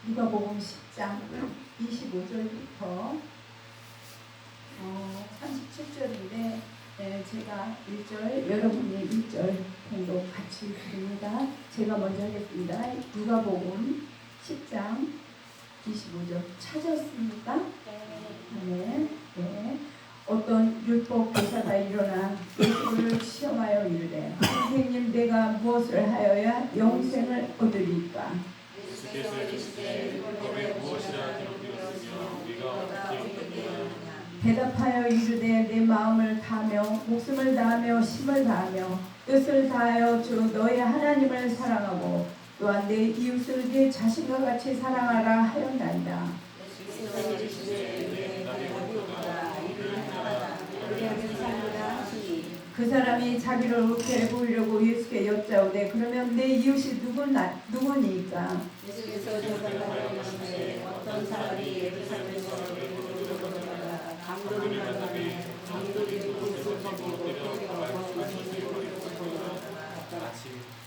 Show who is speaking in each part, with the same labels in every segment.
Speaker 1: 누가복음 10장 25절부터 37절인데 제가 1절, 여러분이 1절 공독 같이 드립니다. 제가 먼저 하겠습니다. 누가복음 10장 25절 찾았습니까? 네. 어떤 율법 교사가 일어나 예수를 시험하여 이르되 선생님, 내가 무엇을 하여야 영생을 얻으리까?
Speaker 2: 예수께서 이르시되 율법에 무엇이라 기록되었으며 우리가 어떻게 얻느냐?
Speaker 1: 대답하여 이르되 내 마음을 다하며 목숨을 다하며 힘을 다하며 뜻을 다하여 주 너의 하나님을 사랑하고 또한 내 이웃을 네 자신과 같이 사랑하라 하였나이다.
Speaker 2: 예수께서 이르시되 내 딸이 옳도다 이를 행하라 그리하면 살리라 하시니
Speaker 1: 그 사람이 자기를 옳게 보이려고 예수께 여짜오되 그러면 내 이웃이 누구니까?
Speaker 2: 예수께서 대답하여 이르시되 어떤 사람이 예루살렘에서 강도를 만나매 강도들이 그것을 덮고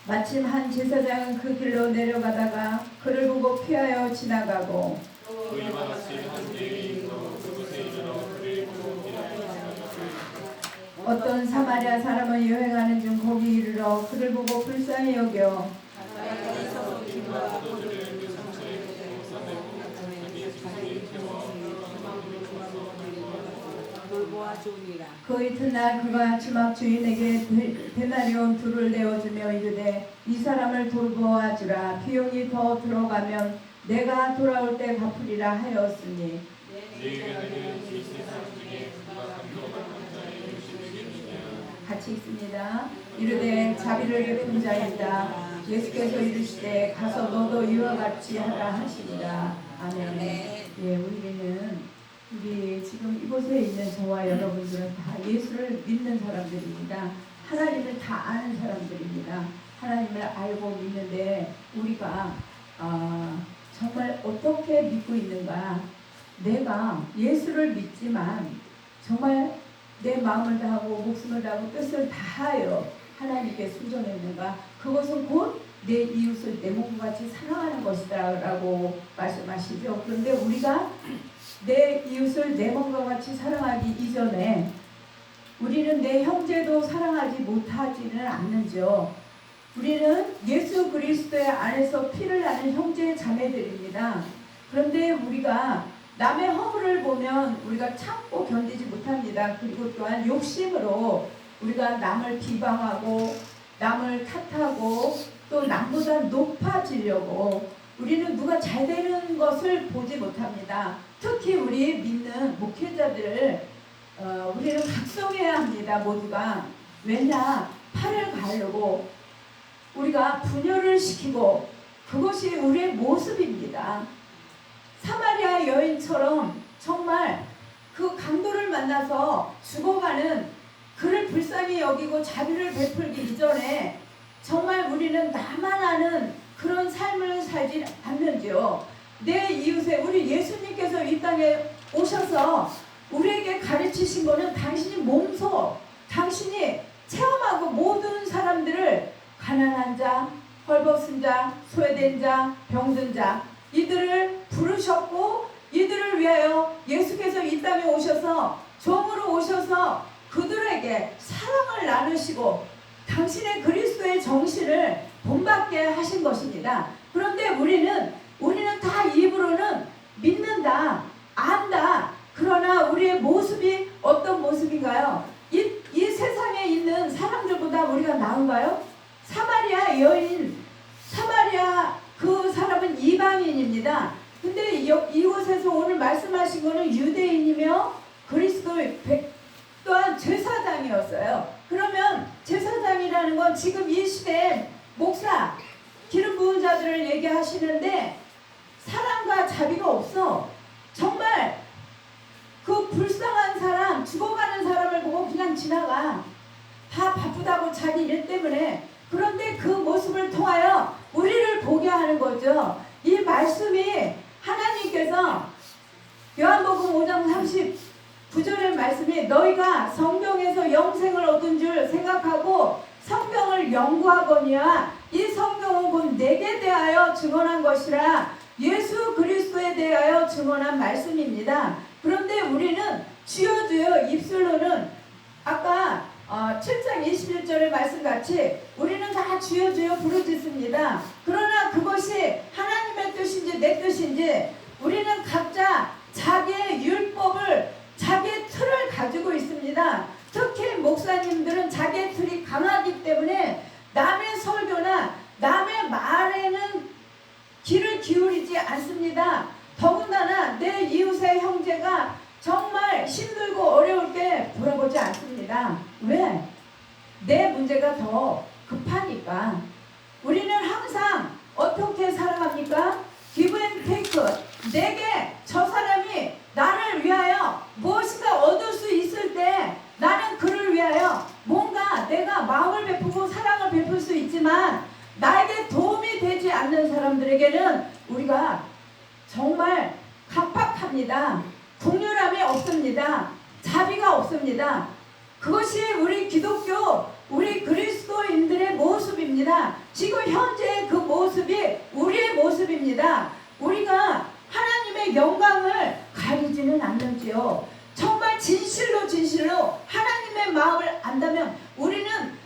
Speaker 1: 마침 한 제사장은 그 길로 내려가다가 그를 보고 피하여 지나가고
Speaker 2: 또 이와 같이 한 예인도 그곳에 이르러 그를 보고 피하여
Speaker 1: 어떤 사마리아 사람은 여행하는 중 거기 이르러 그를 보고 불쌍히 여겨
Speaker 2: 가까이서 기도와 포도를 그 상처에 붓고 싸매고 자기 자신이 태워 돌보아주니라.
Speaker 1: 그 이튿날 그가 주막 주인에게 데나리온 둘을 내어주며 이르되 이 사람을 돌보아주라. 비용이 더 들어가면 내가 돌아올 때 갚으리라 하였으니
Speaker 2: 너희에게는 이 세상 중에 그가 감동받는 자의 유심이 되느냐.
Speaker 1: 같이 있습니다. 이르되 자비를 베푼 자이다. 예수께서 이르시되 가서 너도 이와 같이 하라 하시니라. 아멘. 우리 지금 이곳에 있는 저와 여러분들은 다 예수를 믿는 사람들입니다. 하나님을 다 아는 사람들입니다. 하나님을 알고 믿는데 우리가 정말 어떻게 믿고 있는가? 내가 예수를 믿지만 정말 내 마음을 다하고 목숨을 다하고 뜻을 다하여 하나님께 순종했는가? 그것은 곧 내 이웃을 내 몸과 같이 사랑하는 것이다 라고 말씀하시죠. 그런데 우리가 내 이웃을 내 몸과 같이 사랑하기 이전에 우리는 내 형제도 사랑하지 못하지는 않는죠. 우리는 예수 그리스도의 안에서 피를 나는 형제 자매들입니다. 그런데 우리가 남의 허물을 보면 우리가 참고 견디지 못합니다. 그리고 또한 욕심으로 우리가 남을 비방하고 남을 탓하고 또 남보다 높아지려고 우리는 누가 잘 되는 것을 보지 못합니다. 특히 우리 믿는 목회자들을 우리는 각성해야 합니다. 모두가. 왜냐? 팔을 가르고 우리가 분열을 시키고 그것이 우리의 모습입니다. 사마리아 여인처럼 정말 그 강도를 만나서 죽어가는 그를 불쌍히 여기고 자비를 베풀기 이전에 정말 우리는 나만 아는 그런 삶을 살지 않는지요. 내 이웃에 우리 예수님께서 이 땅에 오셔서 우리에게 가르치신 거는 당신이 몸소 당신이 체험하고 모든 사람들을 가난한 자, 헐벗은 자, 소외된 자, 병든 자 이들을 부르셨고 이들을 위하여 예수께서 이 땅에 오셔서 종으로 오셔서 그들에게 사랑을 나누시고 당신의 그리스도의 정신을 본받게 하신 것입니다. 그런데 우리는 다 입으로는 믿는다, 안다. 그러나 우리의 모습이 어떤 모습인가요? 이 세상에 있는 사람들보다 우리가 나은가요? 사마리아 여인, 사마리아 그 사람은 이방인입니다. 근데 이곳에서 오늘 말씀하신 것은 유대인이며 그리스도의 또한 제사장이었어요. 그러면 제사장이라는 건 지금 이 시대에 목사, 기름 부은 자들을 얘기하시는데 사랑과 자비가 없어. 정말 그 불쌍한 사람, 죽어가는 사람을 보고 그냥 지나가. 다 바쁘다고 자기 일 때문에. 그런데 그 모습을 통하여 우리를 보게 하는 거죠. 이 말씀이 하나님께서 요한복음 5장 39절의 말씀이 너희가 성경에서 영생을 얻은 줄 생각하고 성경을 연구하거니와 이 성경은 곧 내게 대하여 증언한 것이라 예수 그리스도에 대하여 증언한 말씀입니다. 그런데 우리는 주여 주여 입술로는 아까 7장 21절의 말씀같이 우리는 다 주여 주여 부르짖습니다. 그러나 그것이 하나님의 뜻인지 내 뜻인지 우리는 각자 자기의 율법을 자기의 틀을 가지고 있습니다. 특히 목사님들은 자기의 틀이 강하기 때문에 남의 설교나 남의 말에는 귀를 기울이지 않습니다. 더군다나 내 이웃의 형제가 정말 힘들고 어려울 때 돌아보지 않습니다. 왜? 내 문제가 더 급하니까. 우리는 항상 어떻게 살아갑니까? give and take. 내게 저 사람이 나를 위하여 무엇인가 얻을 수 있을 때 나는 그를 위하여 뭔가 내가 마음을 베푸고 사랑을 베풀 수 있지만 나에게 도움이 되지 않는 사람들에게는 우리가 정말 각박합니다. 국률함이 없습니다. 자비가 없습니다. 그것이 우리 기독교, 우리 그리스도인들의 모습입니다. 지금 현재 그 모습이 우리의 모습입니다. 우리가 하나님의 영광을 가리지는 않는지요. 정말 진실로 하나님의 마음을 안다면 우리는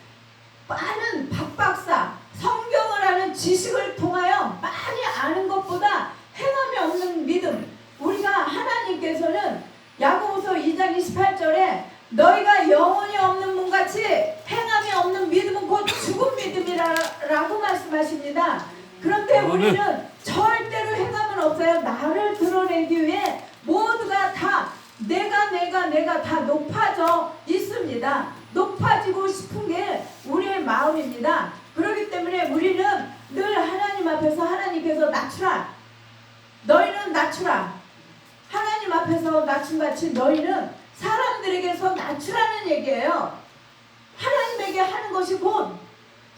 Speaker 1: 많은 박박사, 성경을 아는 지식을 통하여 많이 아는 것보다 행함이 없는 믿음, 우리가 하나님께서는 야고보서 2장 28절에 너희가 영혼이 없는 문같이 행함이 없는 믿음은 곧 죽은 믿음이라고 말씀하십니다. 그런데 우리는 절대로 행함은 없어요. 나를 드러내기 위해 모두가 다 내가 다 높아져 있습니다. 높아지고 싶은 게 우리의 마음입니다. 그렇기 때문에 우리는 늘 하나님 앞에서 하나님께서 낮추라. 너희는 낮추라. 하나님 앞에서 낮춤같이 너희는 사람들에게서 낮추라는 얘기예요. 하나님에게 하는 것이 곧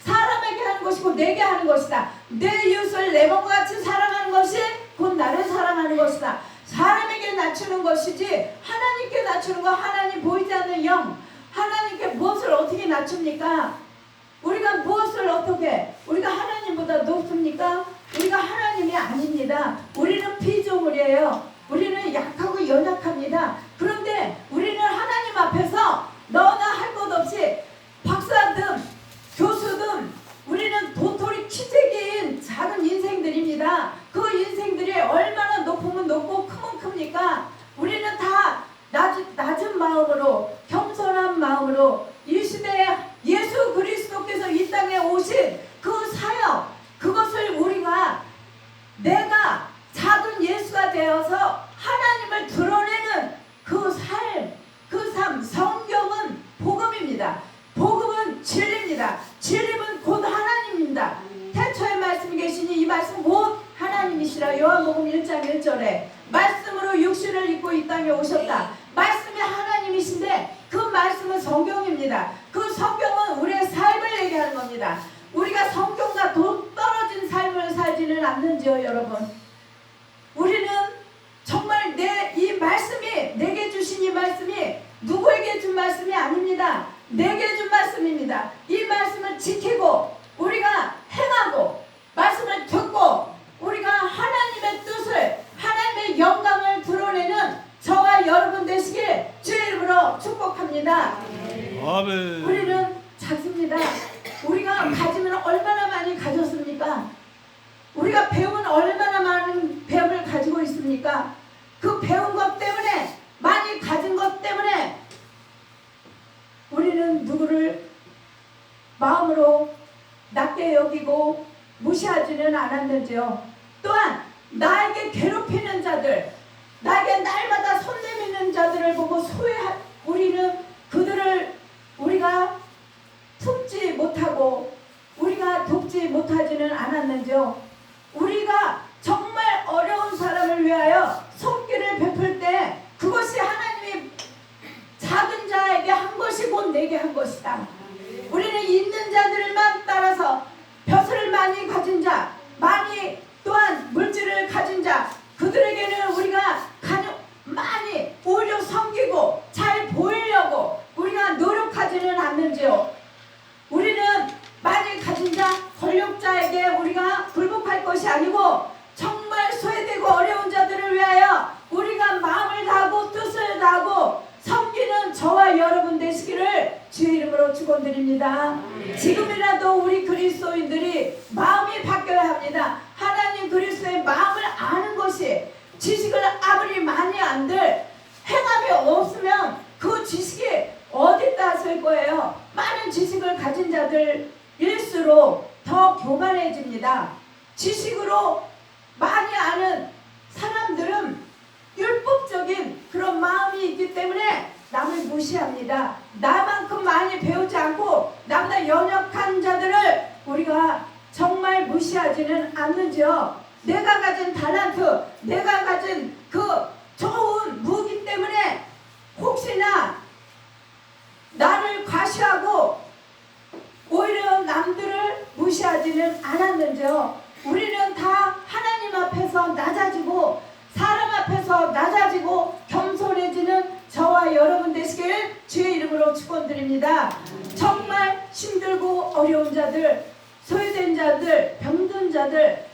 Speaker 1: 사람에게 하는 것이 곧 내게 하는 것이다. 내 이웃을 내 몸과 같이 사랑하는 것이 곧 나를 사랑하는 것이다. 사람에게 낮추는 것이지 하나님께 낮추는 거. 하나님 보이지 않는 영, 하나님께 무엇을 어떻게 낮춥니까? 우리가 무엇을 어떻게, 우리가 하나님보다 높습니까? 우리가 하나님이 아닙니다. 우리는 피조물이에요. 우리는 약하고 연약합니다. 그런데 우리는 하나님 앞에서 너나 할 것 없이 박사든 교수든 우리는 도토리 키재기인 작은 인생들입니다. 그 인생들이 얼마나 높으면 높고 크면 큽니까? 우리는 다 낮은 마음으로, 겸손한 마음으로 이 시대에 예수 그리스도께서 이 땅에 오신 그 사역, 그것을 우리가 내가 작은 예수가 되어서 하나님을 드러내는 그 삶, 성경은 복음입니다. 복음은 진리입니다. 진리는 곧 하나님입니다. 태초에 말씀이 계시니 이 말씀 곧 하나님이시라. 요한복음 1장 1절에 말씀으로 육신을 입고 이 땅에 오셨다. 말씀이 하나님이신데 그 말씀은 성경입니다. 그 성경은 우리의 삶을 얘기하는 겁니다. 우리가 성경과 동떨어진 삶을 살지는 않는지요, 여러분? 우리는 정말 이 말씀이, 내게 주신 이 말씀이 누구에게 준 말씀이 아닙니다. 내게 준 말씀입니다. 이 말씀을 지키고 우리가 행하고 말씀을 듣고 우리가 하나님의 뜻을, 하나님의 영광을 드러내는 저와 여러분 되시길 주의 이름으로 축복합니다.
Speaker 3: 아멘.
Speaker 1: 우리는 작습니다. 우리가 가지면 얼마나 많이 가졌습니까? 우리가 배운 얼마나 많은 배움을 가지고 있습니까? 그 배운 것 때문에, 많이 가진 것 때문에 우리는 누구를 마음으로 낮게 여기고 무시하지는 않았는지요. 또한 나에게 괴롭히는 자들, 나에게 날마다 손 내미는 자들을 보고 우리는 그들을 우리가 품지 못하고 우리가 돕지 못하지는 않았는지요. 우리가 정말 어려운 사람을 위하여 손길을 베풀 때 그것이 하나님이 작은 자에게 한 것이 곧 내게 한 것이다. 우리는 있는 자들만 따라서 벼슬을 많이 가진 자, 많이 또한 물질을 가진 자, 그들에게는 우리가 많이 오히려 섬기고 잘 보이려고 우리가 노력하지는 않는지요. 우리는 많이 가진 자, 권력자에게 우리가 굴복할 것이 아니고 정말 소외되고 어려운 자들을 위하여 우리가 마음을 다하고 뜻을 다하고 섬기는 저와 여러분 되시기를 주의 이름으로 축원드립니다. 지금이라도 우리 그리스도인들이 마음이 바뀌어야 합니다. 하나님 그리스도의 마음을 아는 것이 지식을 아무리 많이 안들 행함이 없으면 그 지식이 어디다 쓸 거예요? 많은 지식을 가진 자들일수록 더 교만해집니다. 지식으로 많이 아는 사람들은 율법적인 그런 마음이 있기 때문에 남을 무시합니다. 나만큼 많이 배우지 않고 나보다 연약한 자들을 우리가 정말 무시하지는 않는지요. 내가 가진 달란트, 내가 가진 그 좋은 무기 때문에 혹시나 나를 과시하고 오히려 남들을 무시하지는 않았는지요. 우리는 다 하나님 앞에서 낮아지고 사람 앞에서 낮아지고 겸손해지는 저와 여러분 되시길 주의 이름으로 축원드립니다. 정말 힘들고 어려운 자들, 소외된 자들, 병든 자들,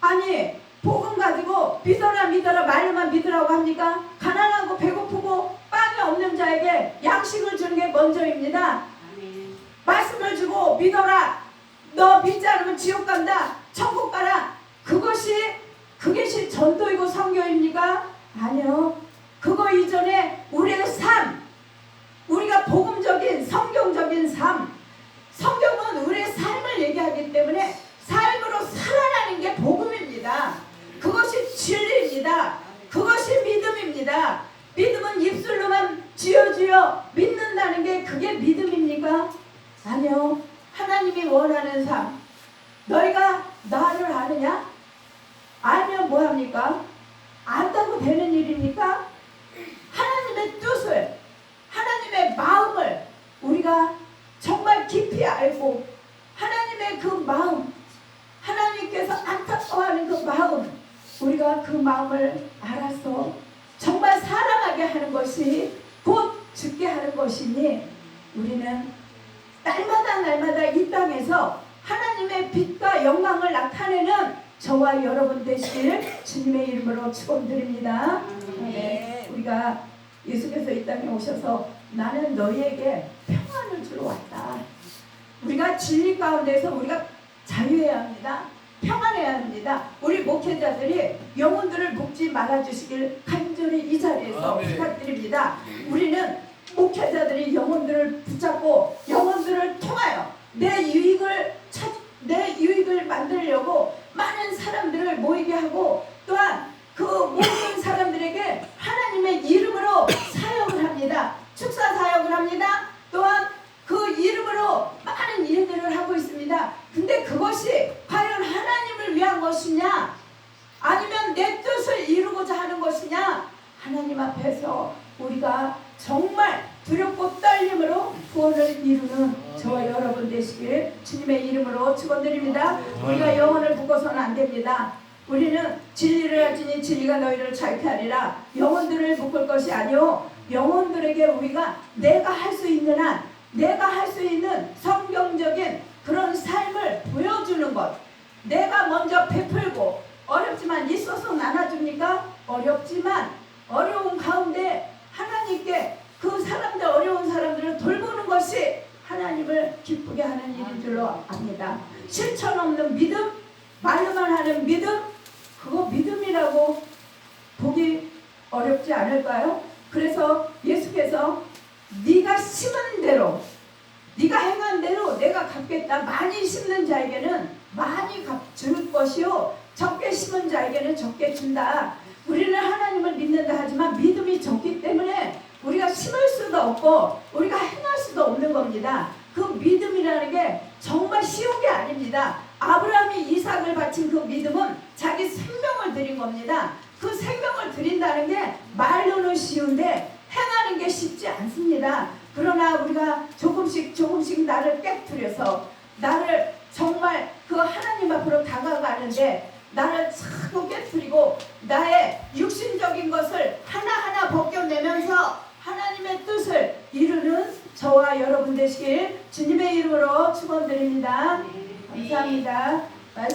Speaker 1: 아니 복음 가지고 믿어라 믿어라 말로만 믿으라고 합니까? 가난하고 배고프고 빵이 없는 자에게 양식을 주는 게 먼저입니다. 말씀을 주고 믿어라, 너 믿지 않으면 지옥 간다, 천국 가라, 그것이 전도이고 선교입니까? 아니요. 그거 이전에 우리의 삶, 우리가 복음적인 성경적인 삶, 성경은 우리의 삶을 얘기하기 때문에 삶으로 살아나는 게 복음입니다. 그것이 진리입니다. 그것이 믿음입니다. 믿음은 입술로만 주여 믿는다는 게 그게 믿음입니까? 아니요. 하나님이 원하는 삶. 너희가 나를 아느냐? 알면 뭐합니까? 안다고 되는 일입니까? 하나님의 뜻을, 하나님의 마음을 우리가 정말 깊이 알고 하나님의 그 마음, 하나님께서 안타까워하는 그 마음, 우리가 그 마음을 알아서 정말 사랑하게 하는 것이 곧 죽게 하는 것이니 우리는 날마다 이 땅에서 하나님의 빛과 영광을 나타내는 저와 여러분 되시길 주님의 이름으로 축원드립니다. 네, 우리가 예수께서 이 땅에 오셔서 나는 너희에게 평안을 주러 왔다. 우리가 진리 가운데서 우리가 자유해야 합니다. 평안해야 합니다. 우리 목회자들이 영혼들을 묶지 말아주시길 간절히 이 자리에서 부탁드립니다. 우리는 목회자들이 영혼들을 붙잡고 영혼들을 통하여 내 유익을 만들려고 많은 사람들을 모이게 하고 또한 그 모든 사람들에게 하나님의 이름으로 사역을 합니다. 축사 사역을 합니다. 또한 그 이름으로 많은 일들을 하고 있습니다. 근데 그것이 과연 하나님을 위한 것이냐 아니면 내 뜻을 이루고자 하는 것이냐, 하나님 앞에서 우리가 정말 두렵고 떨림으로 구원을 이루는 저와 여러분 되시길 주님의 이름으로 축원드립니다. 우리가 영혼을 묶어서는 안 됩니다. 우리는 진리를 알지니 진리가 너희를 자유케 하리라. 영혼들을 묶을 것이 아니오, 영혼들에게 우리가 내가 할 수 있는 한, 내가 할 수 있는 성경적인 그런 삶을 보여주는 것. 내가 먼저 베풀고, 어렵지만 있어서 나눠줍니까? 어렵지만 어려운 가운데 하나님께 그 사람들, 어려운 사람들을 돌보는 것이 하나님을 기쁘게 하는 일인 줄로 압니다. 실천 없는 믿음, 말로만 하는 믿음, 그거 믿음이라고 보기 어렵지 않을까요? 그래서 예수께서 네가 심은 대로, 네가 행한 대로 내가 갚겠다. 많이 심는 자에게는 많이 줄 것이요, 적게 심은 자에게는 적게 준다. 우리는 하나님을 믿는다 하지만 믿음이 적기 때문에 우리가 심을 수도 없고 우리가 행할 수도 없는 겁니다. 그 믿음이라는 게 정말 쉬운 게 아닙니다. 아브라함이 이삭을 바친 그 믿음은 자기 생명을 드린 겁니다. 그 생명을 드린다는 게 말로는 쉬운데 행하는 게 쉽지 않습니다. 그러나 우리가 조금씩 나를 깨트려서 나를 정말 그 하나님 앞으로 다가가는데 나를 자꾸 깨트리고 나의 육신적인 것을 하나하나 벗겨내면서 하나님의 뜻을 이루는 저와 여러분 되시길 주님의 이름으로 축원드립니다. 감사합니다.